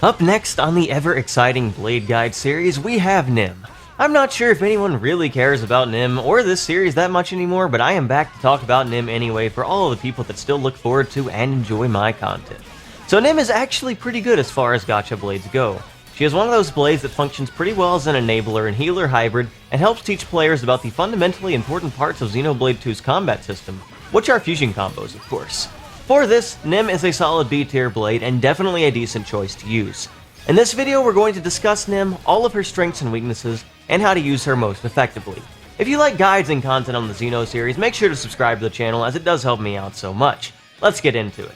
Up next on the ever-exciting Blade Guide series, we have Nim. I'm not sure if anyone really cares about Nim or this series that much anymore, but I am back to talk about Nim anyway for all of the people that still look forward to and enjoy my content. So Nim is actually pretty good as far as gacha blades go. She is one of those blades that functions pretty well as an enabler and healer hybrid, and helps teach players about the fundamentally important parts of Xenoblade 2's combat system, which are fusion combos, of course. For this, Nim is a solid B-tier blade and definitely a decent choice to use. In this video, we're going to discuss Nim, all of her strengths and weaknesses, and how to use her most effectively. If you like guides and content on the Xeno series, make sure to subscribe to the channel as it does help me out so much. Let's get into it.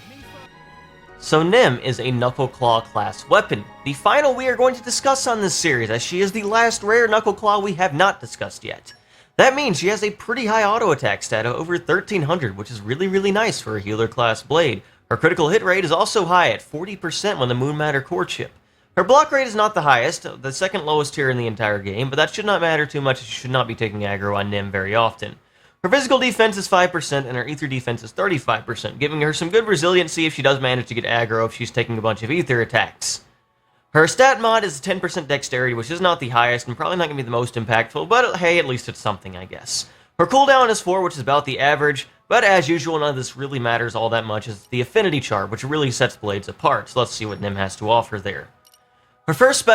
So Nim is a Knuckle Claw class weapon, the final we are going to discuss on this series, as she is the last rare Knuckle Claw we have not discussed yet. That means she has a pretty high auto attack stat of over 1300, which is really nice for a healer class blade. Her critical hit rate is also high at 40% when the Moon Matter core chip. Her block rate is not the highest, the second lowest tier in the entire game, but that should not matter too much as you should not be taking aggro on Nim very often. Her physical defense is 5% and her ether defense is 35%, giving her some good resiliency if she does manage to get aggro if she's taking a bunch of ether attacks. Her stat mod is 10% dexterity, which is not the highest and probably not going to be the most impactful, but hey, at least it's something, I guess. Her cooldown is 4, which is about the average, but as usual, none of this really matters all that much, as the Affinity chart, which really sets blades apart, so let's see what Nim has to offer there. Her first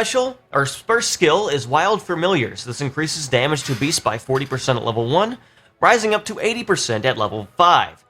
skill is Wild Familiars. This increases damage to beasts by 40% at level 1, rising up to 80% at level 5.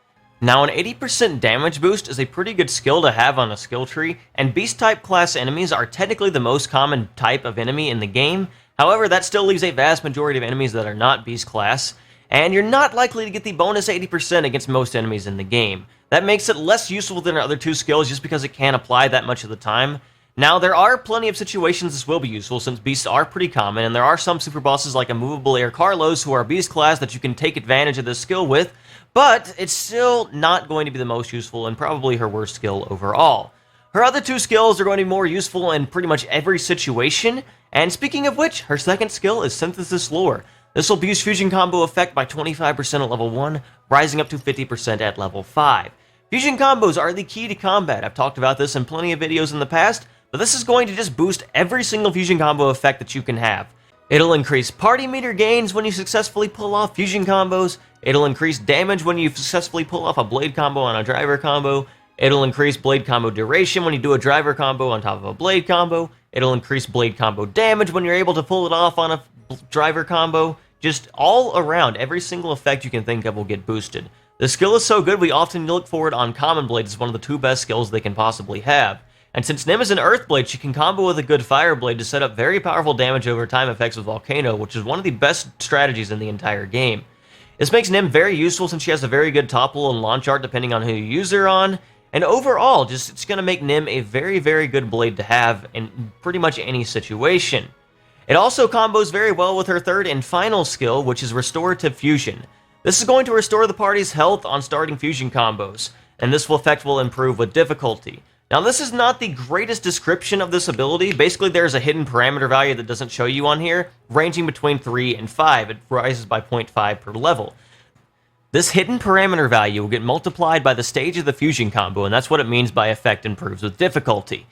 Now, an 80% damage boost is a pretty good skill to have on a skill tree, and beast-type class enemies are technically the most common type of enemy in the game. However, that still leaves a vast majority of enemies that are not beast class, and you're not likely to get the bonus 80% against most enemies in the game. That makes it less useful than her other two skills just because it can't apply that much of the time. Now, there are plenty of situations this will be useful since beasts are pretty common, and there are some super bosses like Immovable Air Carlos who are beast class that you can take advantage of this skill with, but it's still not going to be the most useful and probably her worst skill overall. Her other two skills are going to be more useful in pretty much every situation, and speaking of which, her second skill is Synthesis Lore. This will boost fusion combo effect by 25% at level 1, rising up to 50% at level 5. Fusion combos are the key to combat. I've talked about this in plenty of videos in the past, but this is going to just boost every single fusion combo effect that you can have. It'll increase party meter gains when you successfully pull off fusion combos. It'll increase damage when you successfully pull off a blade combo on a driver combo. It'll increase blade combo duration when you do a driver combo on top of a blade combo. It'll increase blade combo damage when you're able to pull it off on a driver combo. Just all around, every single effect you can think of will get boosted. The skill is so good, we often look for it on common blades as one of the two best skills they can possibly have. And since Nim is an Earth Blade, she can combo with a good Fire Blade to set up very powerful damage over time effects with Volcano, which is one of the best strategies in the entire game. This makes Nim very useful since she has a very good topple and launch art depending on who you use her on, and overall, it's going to make Nim a very good blade to have in pretty much any situation. It also combos very well with her third and final skill, which is Restorative Fusion. This is going to restore the party's health on starting fusion combos, and this effect will improve with difficulty. Now, this is not the greatest description of this ability. Basically, there's a hidden parameter value that doesn't show you on here, ranging between 3 and 5. It rises by 0.5 per level. This hidden parameter value will get multiplied by the stage of the fusion combo, and that's what it means by effect improves with difficulty.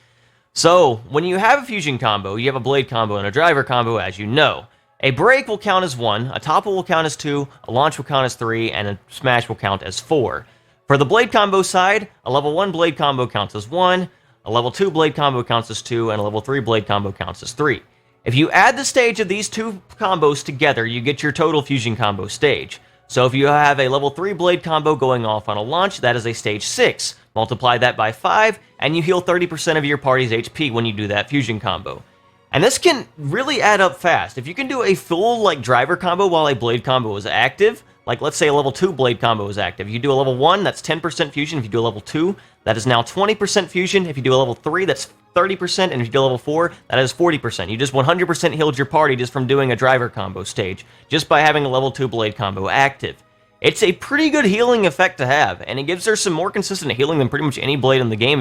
So, when you have a fusion combo, you have a blade combo and a driver combo, as you know. A break will count as 1, a topple will count as 2, a launch will count as 3, and a smash will count as 4. For the blade combo side, a level 1 blade combo counts as 1, a level 2 blade combo counts as 2, and a level 3 blade combo counts as 3. If you add the stage of these two combos together, you get your total fusion combo stage. So if you have a level 3 blade combo going off on a launch, that is a stage 6. Multiply that by 5, and you heal 30% of your party's HP when you do that fusion combo. And this can really add up fast. If you can do a full driver combo while a blade combo is active, like let's say a level 2 blade combo is active. You do a level 1, that's 10% fusion. If you do a level 2, that is now 20% fusion. If you do a level 3, that's 30%. And if you do a level 4, that is 40%. You just 100% healed your party just from doing a driver combo stage, just by having a level 2 blade combo active. It's a pretty good healing effect to have, and it gives her some more consistent healing than pretty much any blade in the game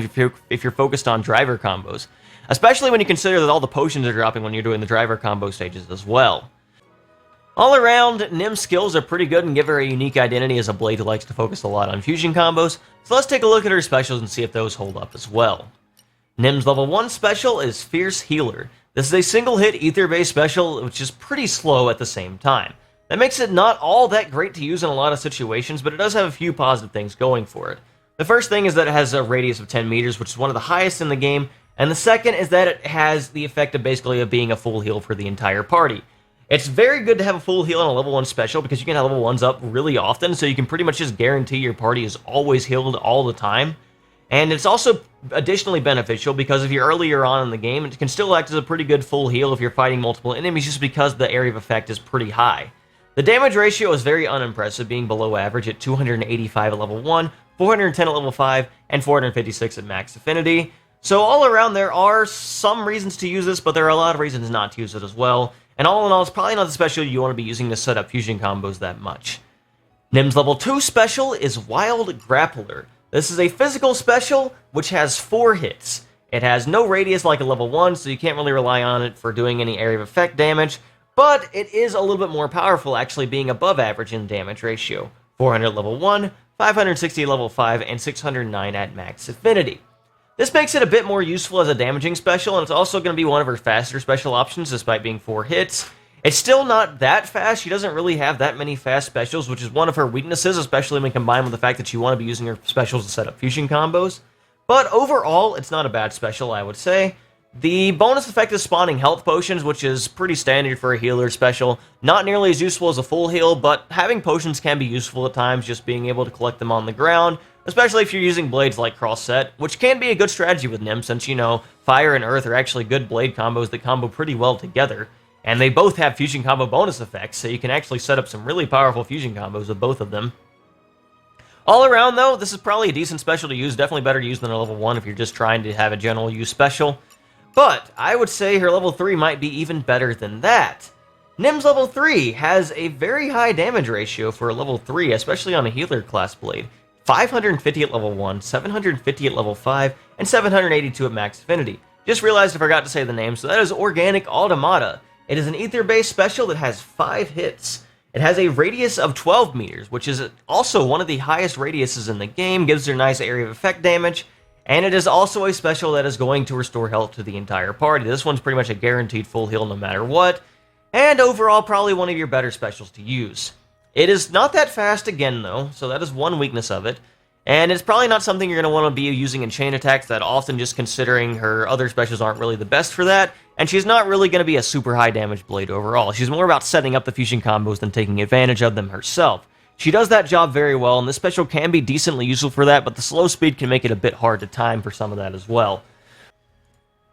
if you're focused on driver combos. Especially when you consider that all the potions are dropping when you're doing the driver combo stages as well. All around, Nim's skills are pretty good and give her a unique identity as a blade who likes to focus a lot on fusion combos, so let's take a look at her specials and see if those hold up as well. Nim's level 1 special is Fierce Healer. This is a single hit ether-based special, which is pretty slow at the same time. That makes it not all that great to use in a lot of situations, but it does have a few positive things going for it. The first thing is that it has a radius of 10 meters, which is one of the highest in the game, and the second is that it has the effect of basically being a full heal for the entire party. It's very good to have a full heal on a level 1 special because you can have level 1s up really often, so you can pretty much just guarantee your party is always healed all the time. And it's also additionally beneficial because if you're earlier on in the game, it can still act as a pretty good full heal if you're fighting multiple enemies just because the area of effect is pretty high. The damage ratio is very unimpressive, being below average at 285 at level 1, 410 at level 5, and 456 at max affinity. So all around there are some reasons to use this, but there are a lot of reasons not to use it as well. And all in all, it's probably not the special you want to be using to set up fusion combos that much. Nim's level 2 special is Wild Grappler. This is a physical special, which has 4 hits. It has no radius like a level 1, so you can't really rely on it for doing any area of effect damage, but it is a little bit more powerful, actually being above average in damage ratio. 400 at level 1, 560 at level 5, and 609 at max affinity. This makes it a bit more useful as a damaging special, and it's also going to be one of her faster special options, despite being 4 hits. It's still not that fast. She doesn't really have that many fast specials, which is one of her weaknesses, especially when combined with the fact that you want to be using her specials to set up fusion combos. But overall, it's not a bad special, I would say. The bonus effect is spawning health potions, which is pretty standard for a healer special. Not nearly as useful as a full heal, but having potions can be useful at times, just being able to collect them on the ground, especially if you're using blades like Cross Set, which can be a good strategy with Nim, since, you know, Fire and Earth are actually good blade combos that combo pretty well together. And they both have fusion combo bonus effects, so you can actually set up some really powerful fusion combos with both of them. All around, though, this is probably a decent special to use. Definitely better to use than a level 1 if you're just trying to have a general use special. But I would say her level 3 might be even better than that. Nim's level 3 has a very high damage ratio for a level 3, especially on a healer class blade. 550 at level 1, 750 at level 5, and 782 at max affinity. Just realized I forgot to say the name, so that is Organic Automata. It is an ether-based special that has 5 hits. It has a radius of 12 meters, which is also one of the highest radiuses in the game, gives her nice area of effect damage, and it is also a special that is going to restore health to the entire party. This one's pretty much a guaranteed full heal no matter what, and overall probably one of your better specials to use. It is not that fast again though, so that is one weakness of it. And it's probably not something you're going to want to be using in chain attacks that often, just considering her other specials aren't really the best for that, and she's not really going to be a super high damage blade overall. She's more about setting up the fusion combos than taking advantage of them herself. She does that job very well, and this special can be decently useful for that, but the slow speed can make it a bit hard to time for some of that as well.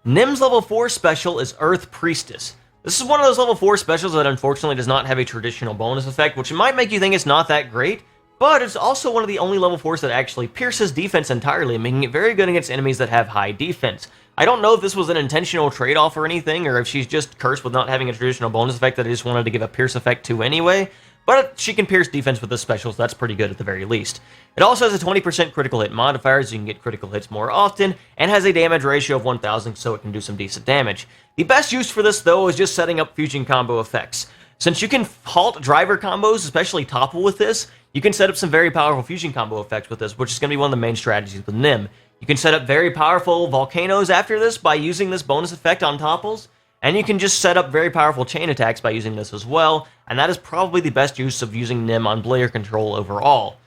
Nim's level 4 special is Earth Priestess. This is one of those level 4 specials that unfortunately does not have a traditional bonus effect, which might make you think it's not that great, but it's also one of the only level 4s that actually pierces defense entirely, making it very good against enemies that have high defense. I don't know if this was an intentional trade-off or anything, or if she's just cursed with not having a traditional bonus effect that I just wanted to give a pierce effect to anyway, but she can pierce defense with this special, so that's pretty good at the very least. It also has a 20% critical hit modifier, so you can get critical hits more often, and has a damage ratio of 1000, so it can do some decent damage. The best use for this, though, is just setting up fusion combo effects. Since you can halt driver combos, especially topple with this, you can set up some very powerful fusion combo effects with this, which is going to be one of the main strategies with Nim. You can set up very powerful volcanoes after this by using this bonus effect on topples, and you can just set up very powerful chain attacks by using this as well, and that is probably the best use of using Nim on player control overall.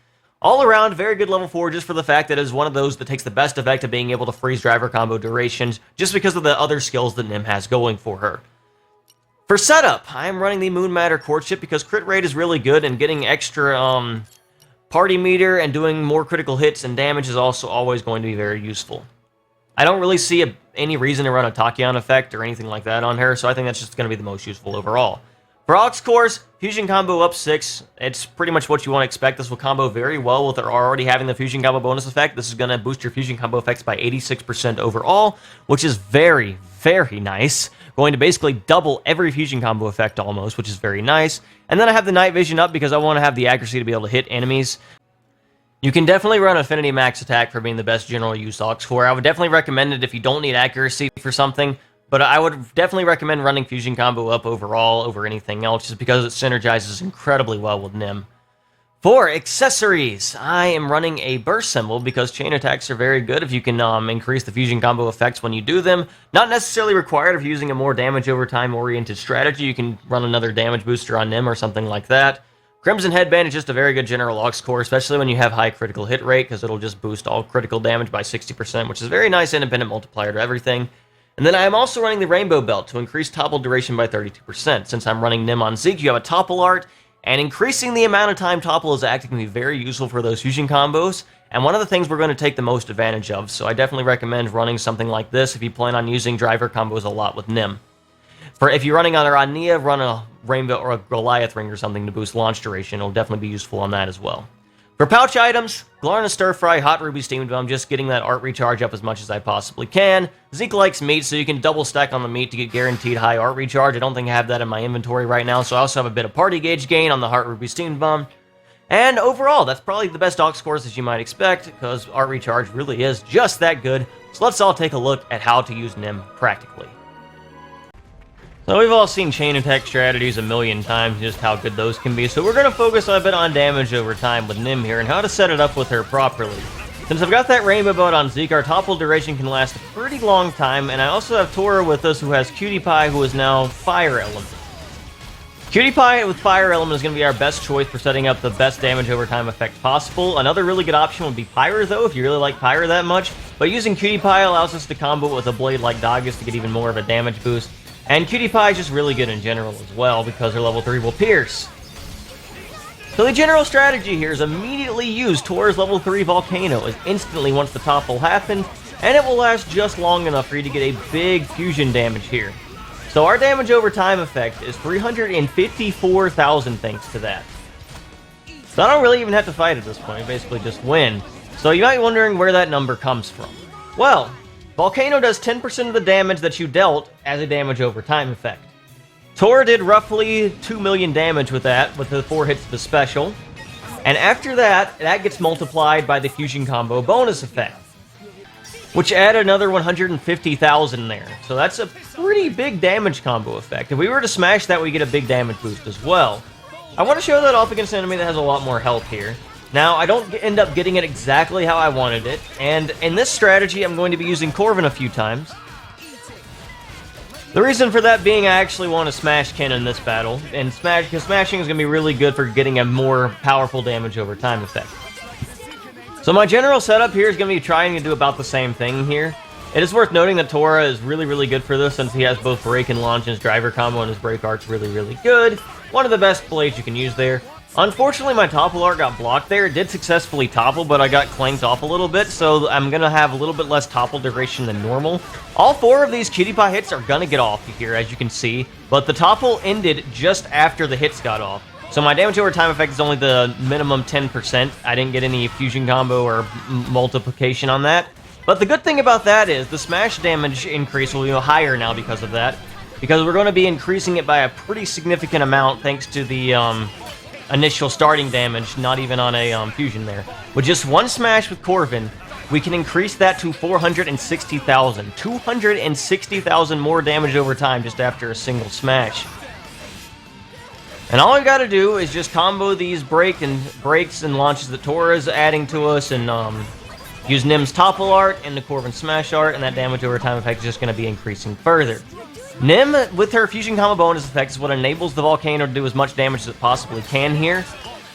All around, very good level 4 just for the fact that it is one of those that takes the best effect of being able to freeze driver combo durations, just because of the other skills that Nim has going for her. For setup, I am running the Moon Matter Courtship because crit rate is really good, and getting extra party meter and doing more critical hits and damage is also always going to be very useful. I don't really see any reason to run a Tachyon effect or anything like that on her, so I think that's just going to be the most useful overall. For Aux Cores, Fusion Combo up 6, it's pretty much what you want to expect. This will combo very well with her already having the Fusion Combo bonus effect. This is going to boost your Fusion Combo effects by 86% overall, which is very, very nice. Going to basically double every Fusion Combo effect almost, which is very nice. And then I have the Night Vision up because I want to have the accuracy to be able to hit enemies. You can definitely run Affinity Max Attack for being the best general use Aux Core. I would definitely recommend it if you don't need accuracy for something, but I would definitely recommend running Fusion Combo up overall over anything else, just because it synergizes incredibly well with Nim. For accessories, I am running a burst symbol because chain attacks are very good if you can increase the fusion combo effects when you do them. Not necessarily required if you're using a more damage over time oriented strategy. You can run another damage booster on Nim or something like that. Crimson Headband is just a very good general aux core, especially when you have high critical hit rate, because it'll just boost all critical damage by 60%, which is a very nice independent multiplier to everything. And then I am also running the Rainbow Belt to increase topple duration by 32%. Since I'm running Nim on Zeke, you have a topple art, and increasing the amount of time topple is acting can be very useful for those fusion combos, and one of the things we're going to take the most advantage of, so I definitely recommend running something like this if you plan on using driver combos a lot with Nim. For if you're running on a Rania, run a Rainbow or a Goliath Ring or something to boost launch duration. It'll definitely be useful on that as well. For pouch items, Glarna Stir Fry, Hot Ruby Steamed Bomb, just getting that art recharge up as much as I possibly can. Zeke likes meat, so you can double stack on the meat to get guaranteed high art recharge. I don't think I have that in my inventory right now, so I also have a bit of party gauge gain on the Hot Ruby Steamed Bomb. And overall, that's probably the best aux cores as you might expect, because art recharge really is just that good. So let's all take a look at how to use Nim practically. So we've all seen chain attack strategies a million times, just how good those can be, so we're going to focus a bit on damage over time with Nim here, and how to set it up with her properly. Since I've got that Rainbow Boat on Zeke, our topple duration can last a pretty long time, and I also have Tora with us who has Cutie Pie, who is now Fire Element. Cutie Pie with Fire Element is going to be our best choice for setting up the best damage over time effect possible. Another really good option would be Pyre, though, if you really like Pyre that much, but using Cutie Pie allows us to combo it with a blade like Doggus to get even more of a damage boost. And Cutie Pie is just really good in general as well, because her level 3 will pierce. So the general strategy here is immediately use Tora's level 3 Volcano as instantly once the topple happens, and it will last just long enough for you to get a big fusion damage here. So our damage over time effect is 354,000 thanks to that. So I don't really even have to fight at this point, I basically just win. So you might be wondering where that number comes from. Well, Volcano does 10% of the damage that you dealt as a damage over time effect. Tora did roughly 2 million damage with that, with the 4 hits of the special. And after that, that gets multiplied by the fusion combo bonus effect, which add another 150,000 there. So that's a pretty big damage combo effect. If we were to smash that, we get a big damage boost as well. I want to show that off against an enemy that has a lot more health here. Now, I don't end up getting it exactly how I wanted it, and in this strategy, I'm going to be using Corvin a few times. The reason for that being I actually want to smash Ken in this battle, and because smashing is going to be really good for getting a more powerful damage over time effect. So my general setup here is going to be trying to do about the same thing here. It is worth noting that Tora is really good for this, since he has both break and launch, and his driver combo and his break art's really good. One of the best blades you can use there. Unfortunately, my topple art got blocked there. It did successfully topple, but I got clanked off a little bit, so I'm going to have a little bit less topple duration than normal. All 4 of these Cutie Pie hits are going to get off here, as you can see, but the topple ended just after the hits got off. So my damage over time effect is only the minimum 10%. I didn't get any fusion combo or multiplication on that. But the good thing about that is the smash damage increase will be higher now because of that, because we're going to be increasing it by a pretty significant amount thanks to the initial starting damage, not even on a fusion there. With just one smash with Corvin, we can increase that to 460,000. 260,000 more damage over time just after a single smash. And all I've got to do is just combo these breaks and launches that Tora's adding to us, and use Nim's topple art and the Corvin smash art, and that damage over time effect is just going to be increasing further. Nim, with her fusion combo bonus effect, is what enables the Volcano to do as much damage as it possibly can here.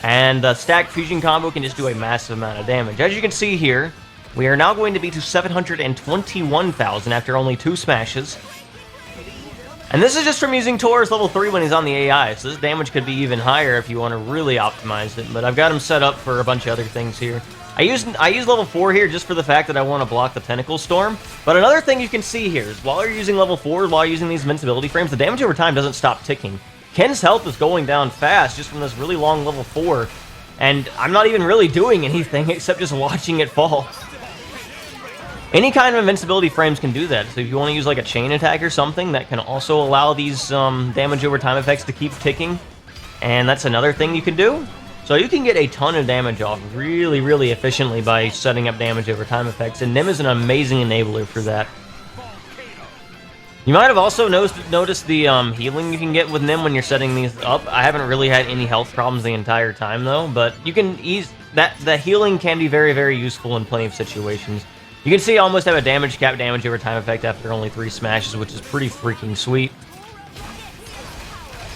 And the stacked fusion combo can just do a massive amount of damage. As you can see here, we are now going to be to 721,000 after only 2 smashes. And this is just from using Tora's level 3 when he's on the AI, so this damage could be even higher if you want to really optimize it. But I've got him set up for a bunch of other things here. I use level 4 here just for the fact that I want to block the Tentacle Storm. But another thing you can see here is while you're using level 4, while using these invincibility frames, the damage over time doesn't stop ticking. Ken's health is going down fast just from this really long level 4. And I'm not even really doing anything except just watching it fall. Any kind of invincibility frames can do that, so if you want to use like a chain attack or something, that can also allow these damage over time effects to keep ticking. And that's another thing you can do. So you can get a ton of damage off really efficiently by setting up damage over time effects, and Nim is an amazing enabler for that. You might have also noticed the healing you can get with Nim when you're setting these up. I haven't really had any health problems the entire time though, but you can ease that. The healing can be very, very useful in plenty of situations. You can see I almost have a damage cap damage over time effect after only 3 smashes, which is pretty freaking sweet.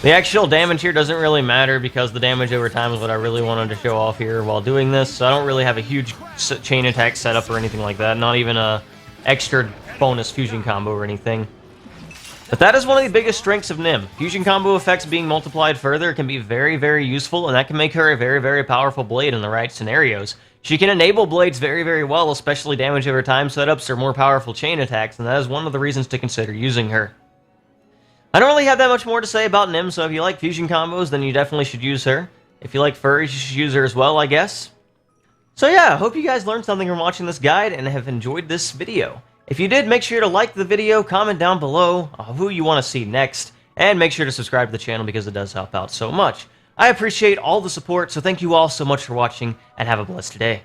The actual damage here doesn't really matter because the damage over time is what I really wanted to show off here while doing this, so I don't really have a huge chain attack setup or anything like that, not even a extra bonus fusion combo or anything. But that is one of the biggest strengths of Nim. Fusion combo effects being multiplied further can be very, very useful, and that can make her a very, very powerful blade in the right scenarios. She can enable blades very, very well, especially damage over time setups or more powerful chain attacks, and that is one of the reasons to consider using her. I don't really have that much more to say about Nim, so if you like fusion combos, then you definitely should use her. If you like furries, you should use her as well, I guess. So yeah, I hope you guys learned something from watching this guide and have enjoyed this video. If you did, make sure to like the video, comment down below who you want to see next, and make sure to subscribe to the channel because it does help out so much. I appreciate all the support, so thank you all so much for watching, and have a blessed day.